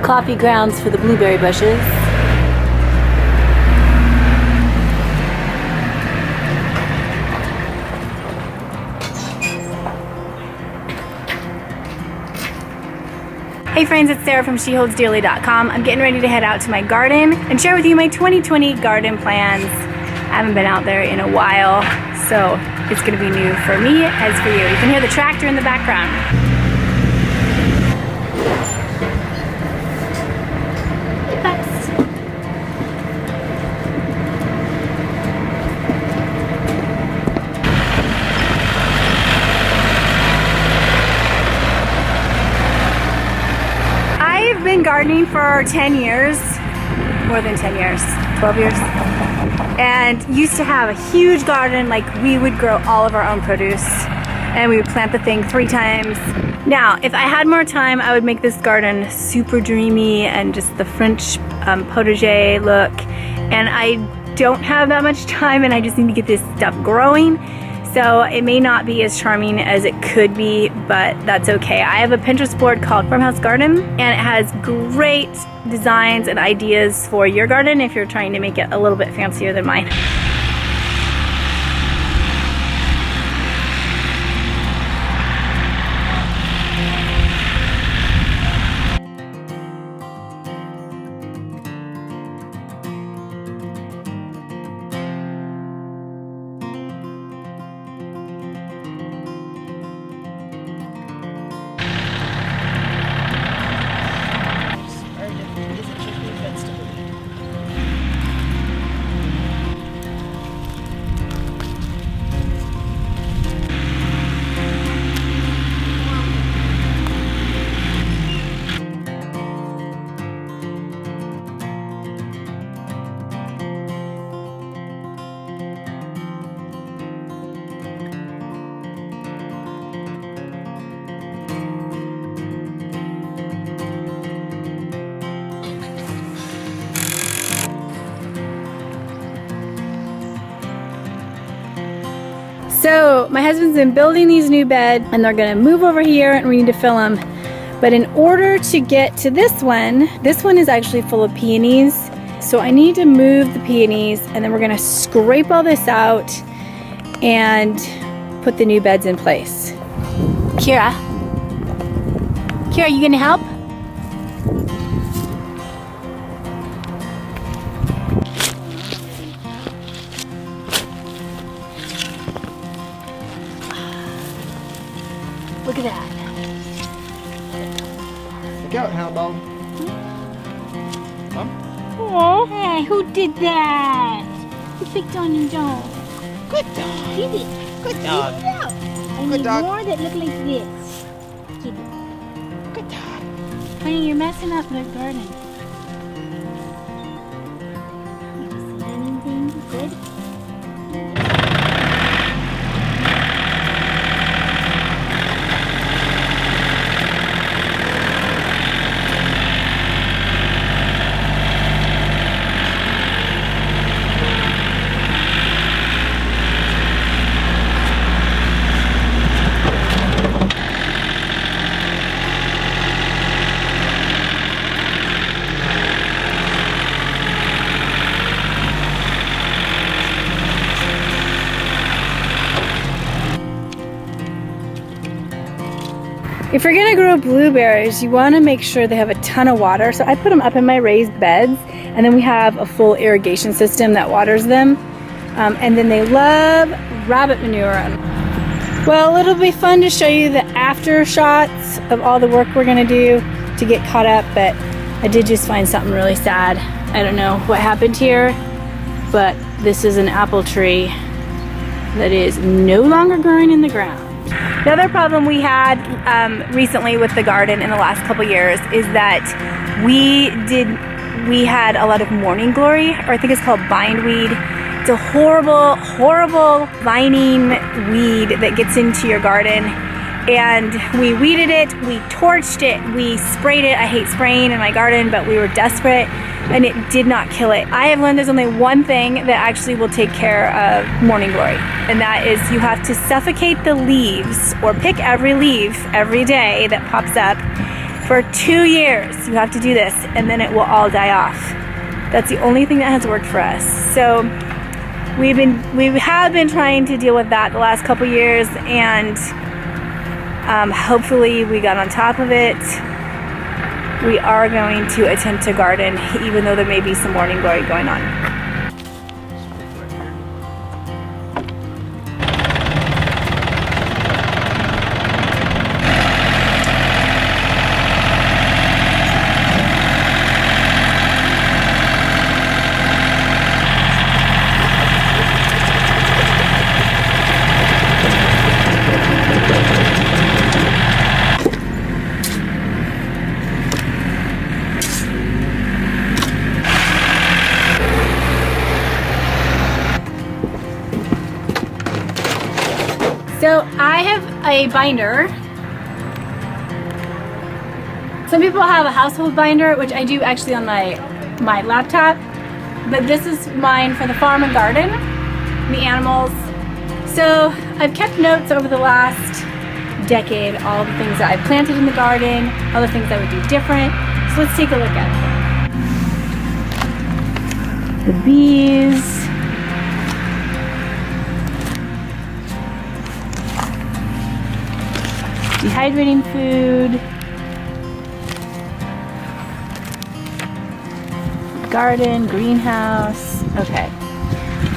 coffee grounds for the blueberry bushes. Hey friends, it's Sarah from sheholdsdearly.com. I'm getting ready to head out to my garden and share with you my 2020 garden plans. I haven't been out there in a while, so it's gonna be new for me as for you. You can hear the tractor in the background. Hey pups. I've been gardening for 10 years, more than 10 years, 12 years, and used to have a huge garden. Like, we would grow all of our own produce and we would plant the thing 3 times. Now, if I had more time, I would make this garden super dreamy and just the French potager look, and I don't have that much time and I just need to get this stuff growing. So it may not be as charming as it could be, but that's okay. I have a Pinterest board called Farmhouse Garden, and it has great designs and ideas for your garden if you're trying to make it a little bit fancier than mine. So my husband's been building these new beds and they're gonna move over here and we need to fill them. But in order to get to this one is actually full of peonies. So I need to move the peonies and then we're gonna scrape all this out and put the new beds in place. Kira, you gonna help? Look at that. Look out, hound dog. Huh? Oh, hey, who did that? Who picked on your dog? Good dog. Keep it. Good dog. Keep it out. I Good need dog. more that look like this. Keep it. Good dog. Honey, you're messing up the garden. You see anything good? If you're gonna grow blueberries, you wanna make sure they have a ton of water. So I put them up in my raised beds, and then we have a full irrigation system that waters them. And then they love rabbit manure. Well, it'll be fun to show you the after shots of all the work we're gonna do to get caught up, but I did just find something really sad. I don't know what happened here, but this is an apple tree that is no longer growing in the ground. The other problem we had recently with the garden in the last couple years is that we had a lot of morning glory, or I think it's called bindweed. It's a horrible, horrible vining weed that gets into your garden. And we weeded it, we torched it, we sprayed it. I hate spraying in my garden, but we were desperate and it did not kill it. I have learned there's only one thing that actually will take care of morning glory, and that is you have to suffocate the leaves, or pick every leaf every day that pops up For 2 years, you have to do this, and then it will all die off. That's the only thing that has worked for us. So we have been trying to deal with that the last couple years, and hopefully we got on top of it. We are going to attempt to garden, even though there may be some morning glory going on. So I have a binder. Some people have a household binder, which I do actually on my laptop, but this is mine for the farm and garden, the animals. So I've kept notes over the last decade, all the things that I've planted in the garden, all the things I would do different. So let's take a look at it. The bees. Dehydrating food, garden, greenhouse. Okay.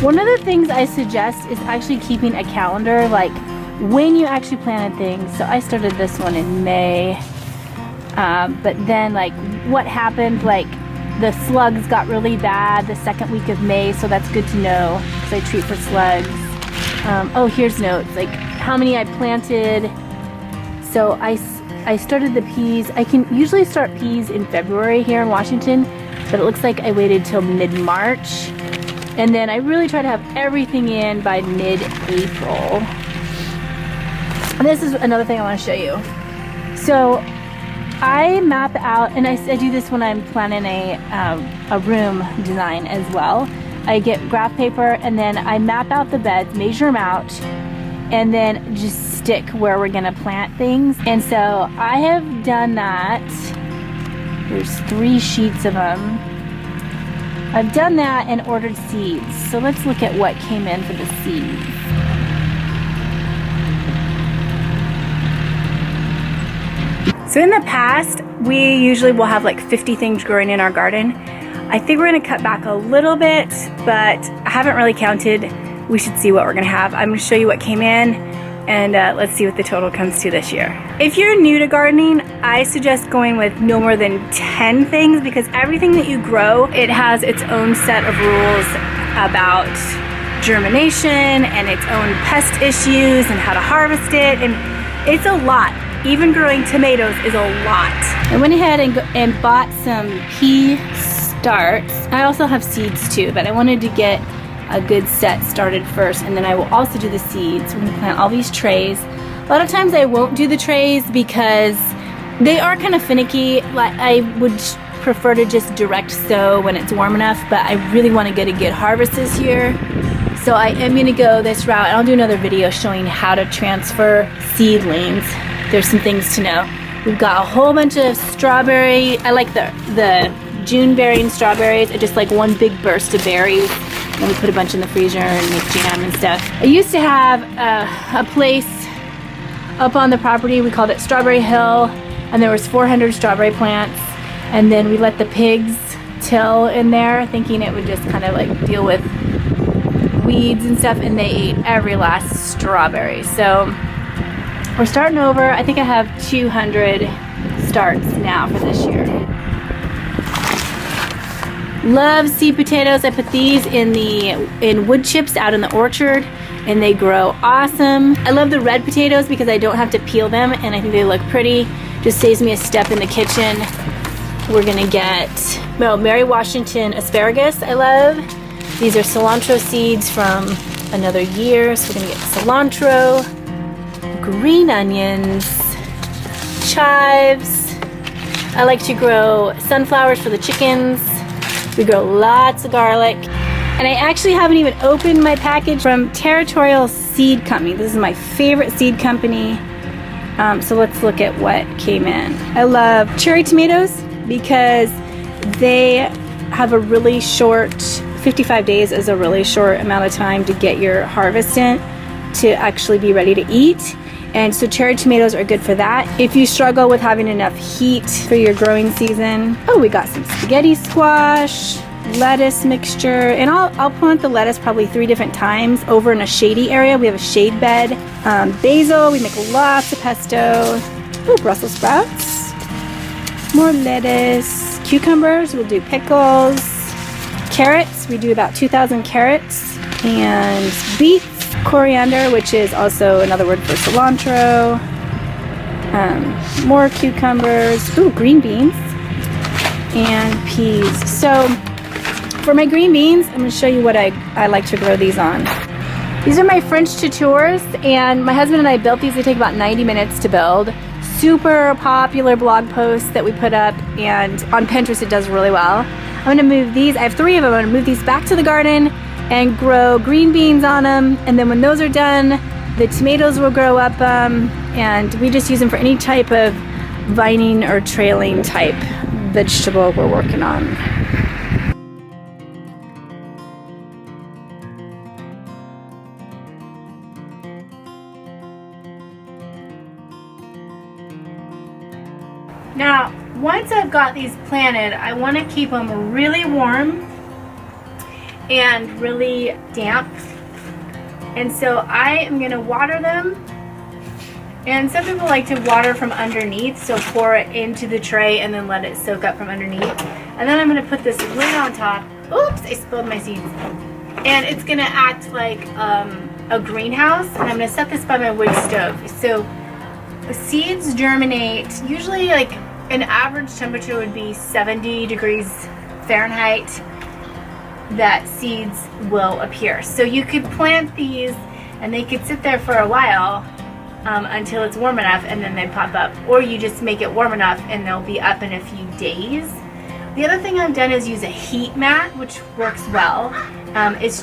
One of the things I suggest is actually keeping a calendar, like when you actually planted things. So I started this one in May, but then like what happened, like the slugs got really bad the second week of May, so that's good to know because I treat for slugs. Oh, here's notes, like how many I planted. So I started the peas. I can usually start peas in February here in Washington, but it looks like I waited till mid-March. And then I really try to have everything in by mid-April. And this is another thing I want to show you. So I map out, and I do this when I'm planning a room design as well. I get graph paper and then I map out the beds, measure them out, and then just stick where we're gonna plant things. And so I have done that. There's 3 sheets of them. I've done that and ordered seeds. So let's look at what came in for the seeds. So in the past, we usually will have like 50 things growing in our garden. I think we're gonna cut back a little bit, but I haven't really counted. We should see what we're gonna have. I'm gonna show you what came in, and let's see what the total comes to this year. If you're new to gardening, I suggest going with no more than 10 things, because everything that you grow, it has its own set of rules about germination and its own pest issues and how to harvest it, and it's a lot. Even growing tomatoes is a lot. I went ahead and bought some pea starts. I also have seeds too, but I wanted to get a good set started first, and then I will also do the seeds. We're gonna plant all these trays. A lot of times I won't do the trays because they are kind of finicky. Like I would prefer to just direct sow when it's warm enough, but I really want to get a good harvest this year. So I am gonna go this route, and I'll do another video showing how to transfer seedlings. There's some things to know. We've got a whole bunch of strawberry. I like the June bearing strawberries. I just like one big burst of berries. And we put a bunch in the freezer and make jam and stuff. I used to have a place up on the property. We called it Strawberry Hill, and there was 400 strawberry plants. And then we let the pigs till in there, thinking it would just kind of like deal with weeds and stuff, and they ate every last strawberry. So we're starting over. I think I have 200 starts now for this year. Love seed potatoes. I put these in wood chips out in the orchard, and they grow awesome. I love the red potatoes because I don't have to peel them, and I think they look pretty. Just saves me a step in the kitchen. We're gonna get Mary Washington asparagus. I love. These are cilantro seeds from another year, so we're gonna get cilantro, green onions, chives. I like to grow sunflowers for the chickens. We grow lots of garlic. And I actually haven't even opened my package from Territorial Seed Company. This is my favorite seed company. So let's look at what came in. I love cherry tomatoes because they have a really short, 55 days is a really short amount of time to get your harvest in to actually be ready to eat. And so cherry tomatoes are good for that. If you struggle with having enough heat for your growing season. Oh, we got some spaghetti squash, lettuce mixture, and I'll plant the lettuce probably 3 different times over in a shady area. We have a shade bed. Basil, we make lots of pesto. Oh, Brussels sprouts. More lettuce. Cucumbers, we'll do pickles. Carrots, we do about 2,000 carrots. And beets. Coriander, which is also another word for cilantro. More cucumbers. Ooh, green beans. And peas. So for my green beans, I'm going to show you what I like to grow these on. These are my French tutors, and my husband and I built these. They take about 90 minutes to build. Super popular blog posts that we put up, and on Pinterest it does really well. I'm going to move these. I have 3 of them. I'm going to move these back to the garden and grow green beans on them, and then when those are done, the tomatoes will grow up, and we just use them for any type of vining or trailing type vegetable we're working on. Now, once I've got these planted, I want to keep them really warm and really damp, and so I am going to water them. And some people like to water from underneath, so pour it into the tray and then let it soak up from underneath. And then I'm going to put this lid on top. Oops, I spilled my seeds. And it's going to act like a greenhouse, and I'm going to set this by my wood stove. So seeds germinate, usually like an average temperature would be 70 degrees Fahrenheit that seeds will appear. So you could plant these and they could sit there for a while until it's warm enough, and then they pop up. Or you just make it warm enough and they'll be up in a few days. The other thing I've done is use a heat mat, which works well. It's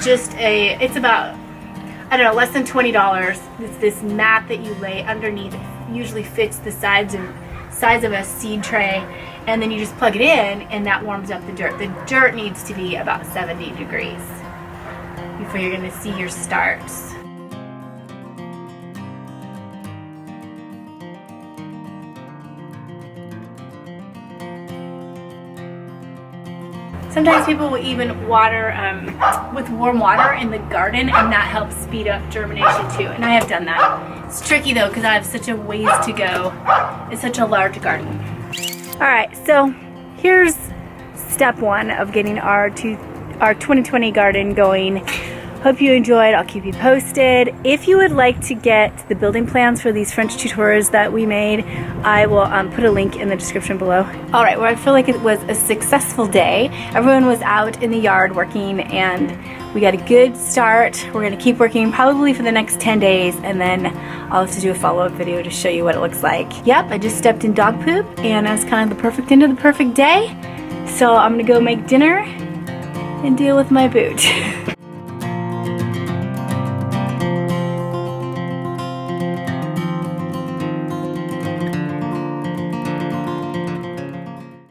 about, I don't know, less than $20. It's this mat that you lay underneath. It usually fits the size of a seed tray, and then you just plug it in and that warms up the dirt. The dirt needs to be about 70 degrees before you're going to see your starts. Sometimes people will even water with warm water in the garden, and that helps speed up germination too. And I have done that. It's tricky though because I have such a ways to go. It's such a large garden. All right, so here's step 1 of getting our 2020 garden going. Hope you enjoyed. I'll keep you posted. If you would like to get the building plans for these French tutors that we made, I will put a link in the description below. All right, well, I feel like it was a successful day. Everyone was out in the yard working, and we got a good start. We're gonna keep working probably for the next 10 days, and then I'll have to do a follow-up video to show you what it looks like. Yep, I just stepped in dog poop, and that's kind of the perfect end of the perfect day. So I'm gonna go make dinner and deal with my boot.